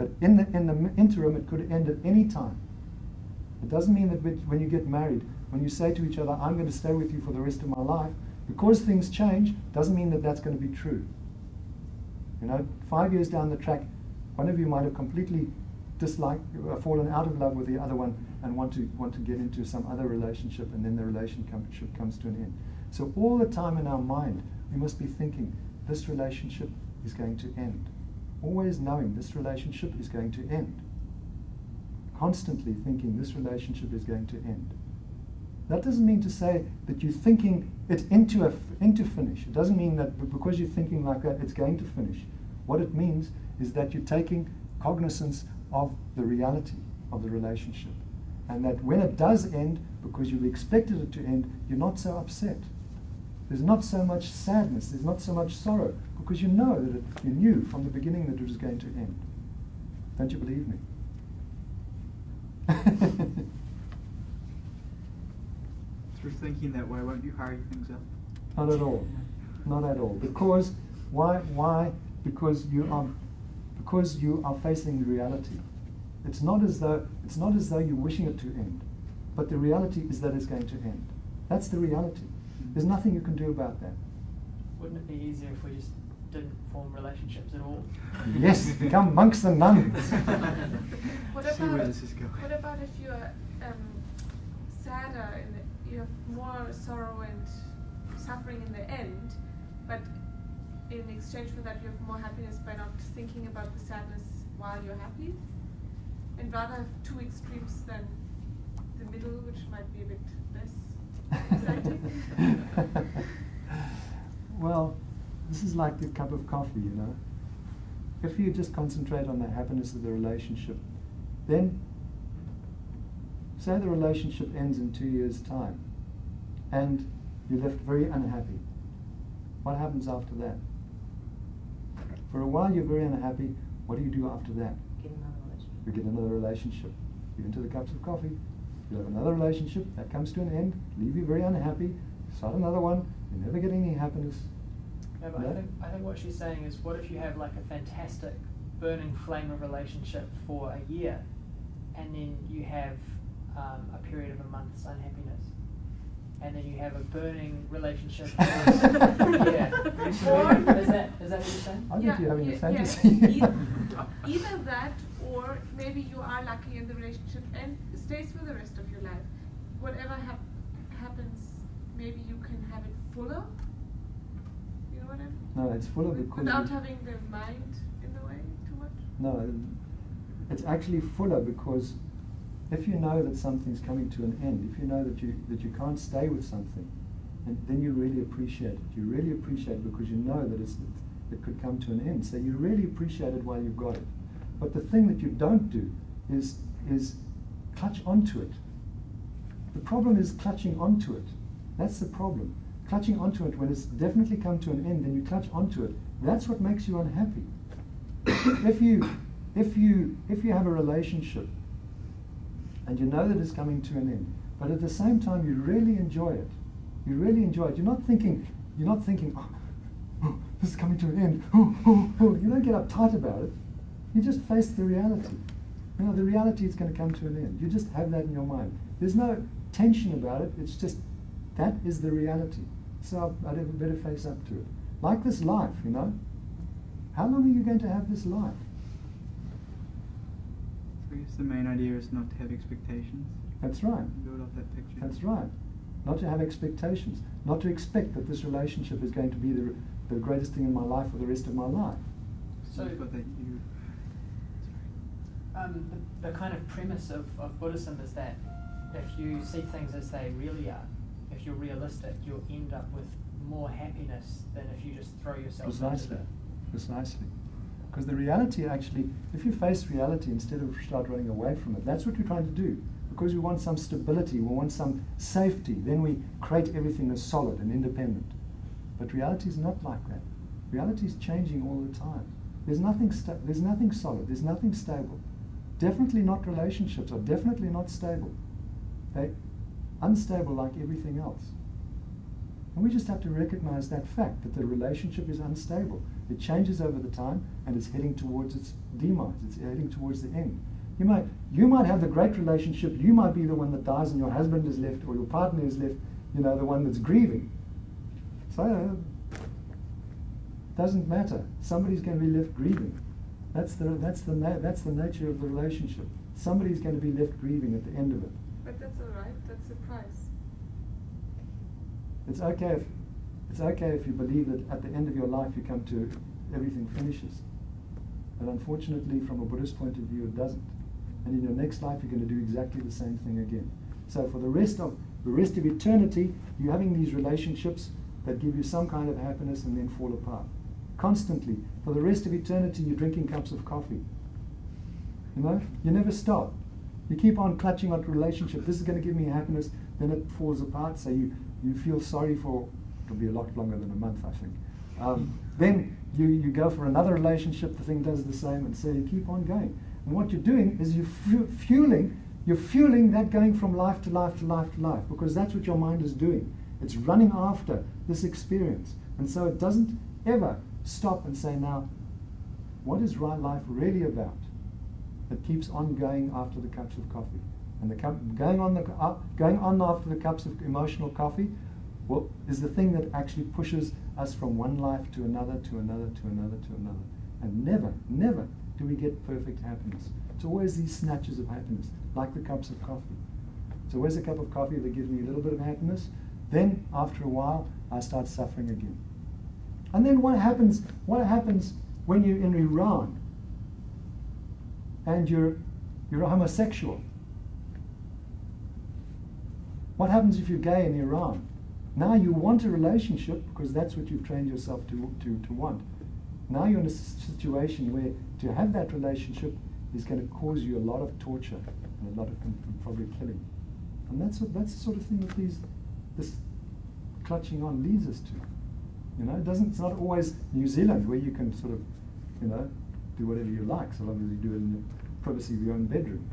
But in the interim, it could end at any time. It doesn't mean that when you get married, when you say to each other, I'm going to stay with you for the rest of my life, because things change, doesn't mean that that's going to be true. You know, 5 years down the track, one of you might have completely fallen out of love with the other one and want to get into some other relationship, and then the relationship comes to an end. So all the time in our mind, we must be thinking, this relationship is going to end. Always knowing this relationship is going to end. Constantly thinking this relationship is going to end. That doesn't mean to say that you're thinking it into finish. It doesn't mean that because you're thinking like that, it's going to finish. What it means is that you're taking cognizance of the reality of the relationship. And that when it does end, because you've expected it to end, you're not so upset. There's not so much sadness, there's not so much sorrow, because you know that you knew from the beginning that it was going to end. Don't you believe me? Through thinking that way, won't you hurry things up? Not at all. Not at all. Because why? Because you are facing reality. It's not as though you're wishing it to end, but the reality is that it's going to end. That's the reality. There's nothing you can do about that. Wouldn't it be easier if we just didn't form relationships at all? Yes, become monks and nuns. What See where this is going. What about if you're sadder and you have more sorrow and suffering in the end, but in exchange for that you have more happiness by not thinking about the sadness while you're happy? And rather have two extremes than the middle, which might be a bit less exciting? Well, this is like the cup of coffee, you know. If you just concentrate on the happiness of the relationship, then say the relationship ends in 2 years' time and you're left very unhappy. What happens after that? For a while you're very unhappy. What do you do after that? You get another relationship. You into the cups of coffee. You have another relationship. That comes to an end. Leave you very unhappy. Start another one. You never get any happiness. No, but I think what she's saying is, what if you have like a fantastic burning flame of relationship for a year, and then you have a period of a month's unhappiness, and then you have a burning relationship for a year. Is that what you're saying? I think you're having a fantasy. Either that, or maybe you are lucky in the relationship and stays for the rest of your life. Whatever happens, maybe you can have it fuller. You know what I mean? No, it's fuller because without having the mind in the way too much. No, it's actually fuller because if you know that something's coming to an end, if you know that you can't stay with something, and then you really appreciate it. You really appreciate it because you know that it could come to an end. So you really appreciate it while you've got it. But the thing that you don't do is clutch onto it. The problem is clutching onto it. That's the problem. Clutching onto it when it's definitely come to an end, then you clutch onto it. That's what makes you unhappy. If you have a relationship and you know that it's coming to an end, but at the same time you really enjoy it. You really enjoy it. You're not thinking, oh, this is coming to an end. You don't get uptight about it. You just face the reality. You know, the reality is going to come to an end. You just have that in your mind. There's no tension about it. It's just, that is the reality. So I'd better face up to it. Like this life, you know. How long are you going to have this life? So I guess the main idea is not to have expectations. That's right. Build up that picture. That's right. Not to have expectations. Not to expect that this relationship is going to be the greatest thing in my life for the rest of my life. So the kind of premise of Buddhism is that if you see things as they really are, if you're realistic, you'll end up with more happiness than if you just throw yourself into it. Precisely. Because the reality actually, if you face reality instead of start running away from it, that's what we're trying to do. Because we want some stability, we want some safety, then we create everything as solid and independent. But reality is not like that. Reality is changing all the time. There's nothing solid, there's nothing stable. Definitely not relationships are definitely not stable. They're unstable like everything else. And we just have to recognize that fact, that the relationship is unstable. It changes over the time, and it's heading towards its demise. It's heading towards the end. You might have the great relationship. You might be the one that dies, and your husband is left, or your partner is left. The one that's grieving. So doesn't matter. Somebody's going to be left grieving. That's the nature of the relationship. Somebody's going to be left grieving at the end of it. But that's all right. That's the price. It's okay if you believe that at the end of your life you come to everything finishes. But unfortunately, from a Buddhist point of view, it doesn't. And in your next life, you're going to do exactly the same thing again. So for the rest of eternity, you're having these relationships that give you some kind of happiness and then fall apart. Constantly. For the rest of eternity, you're drinking cups of coffee. You never stop. You keep on clutching onto a relationship. This is going to give me happiness, then it falls apart. So you feel sorry for, it'll be a lot longer than a month, I think. Then you go for another relationship, the thing does the same, and so you keep on going. And what you're doing is you're fueling that going from life to life to life to life, because that's what your mind is doing. It's running after this experience. And so it doesn't ever stop and say, now, what is life really about? It keeps on going after the cups of coffee. And going on after the cups of emotional coffee, well, is the thing that actually pushes us from one life to another, to another, to another, to another. And never, never do we get perfect happiness. It's always these snatches of happiness, like the cups of coffee. So where's a cup of coffee that gives me a little bit of happiness? Then, after a while, I start suffering again. And then what happens when you're in Iran and you're a homosexual? What happens if you're gay in Iran? Now you want a relationship because that's what you've trained yourself to want. Now you're in a situation where to have that relationship is going to cause you a lot of torture and a lot of probably killing. And that's the sort of thing that this clutching on leads us to. It's not always New Zealand where you can sort of, do whatever you like, so long as you do it in the privacy of your own bedroom.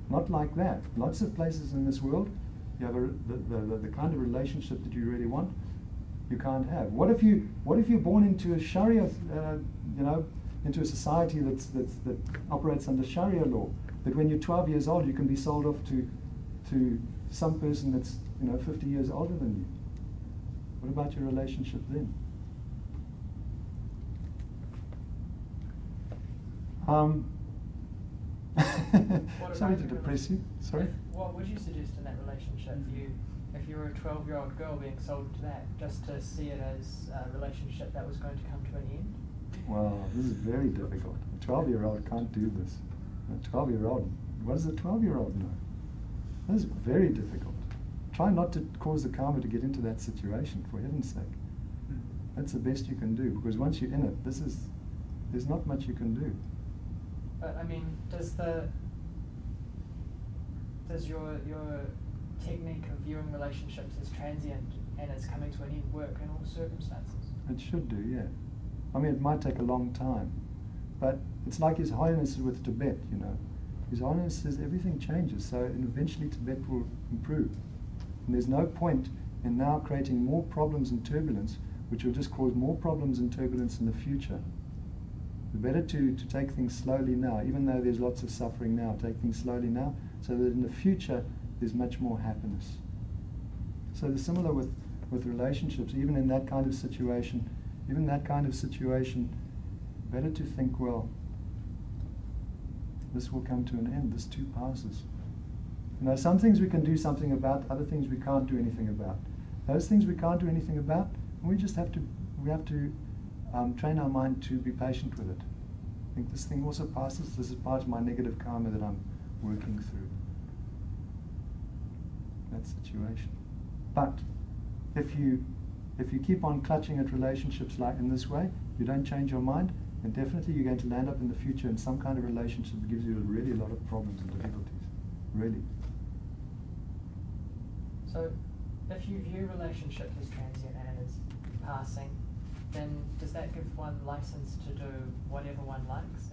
Not like that. Lots of places in this world, you have the kind of relationship that you really want, you can't have. What if you're born into a Sharia, into a society that operates under Sharia law, that when you're 12 years old you can be sold off to some person that's 50 years older than you? What about your relationship then? Sorry to depress you. Sorry? What would you suggest in that relationship? If you were a 12-year-old girl being sold to that, just to see it as a relationship that was going to come to an end? Well, this is very difficult. A 12-year-old can't do this. A 12-year-old, what does a 12-year-old know? That is very difficult. Try not to cause the karma to get into that situation, for heaven's sake. That's the best you can do, because once you're in it, there's not much you can do. But I mean, does your technique of viewing relationships as transient and as coming to an end work in all circumstances? It should do, yeah. I mean, it might take a long time, but it's like His Holiness with Tibet, His Holiness says everything changes, so eventually Tibet will improve. And there's no point in now creating more problems and turbulence, which will just cause more problems and turbulence in the future. The better to take things slowly now, even though there's lots of suffering now, take things slowly now, so that in the future there's much more happiness. So it's similar with relationships, even in that kind of situation, better to think, well, this will come to an end, this too passes. Some things we can do something about, other things we can't do anything about. Those things we can't do anything about, we have to train our mind to be patient with it. I think this thing also passes. This is part of my negative karma that I'm working through. That situation. But if you keep on clutching at relationships like in this way, you don't change your mind, then definitely you're going to land up in the future in some kind of relationship that gives you really a lot of problems and difficulties. Really. So, if you view relationships as transient and as passing, then does that give one license to do whatever one likes?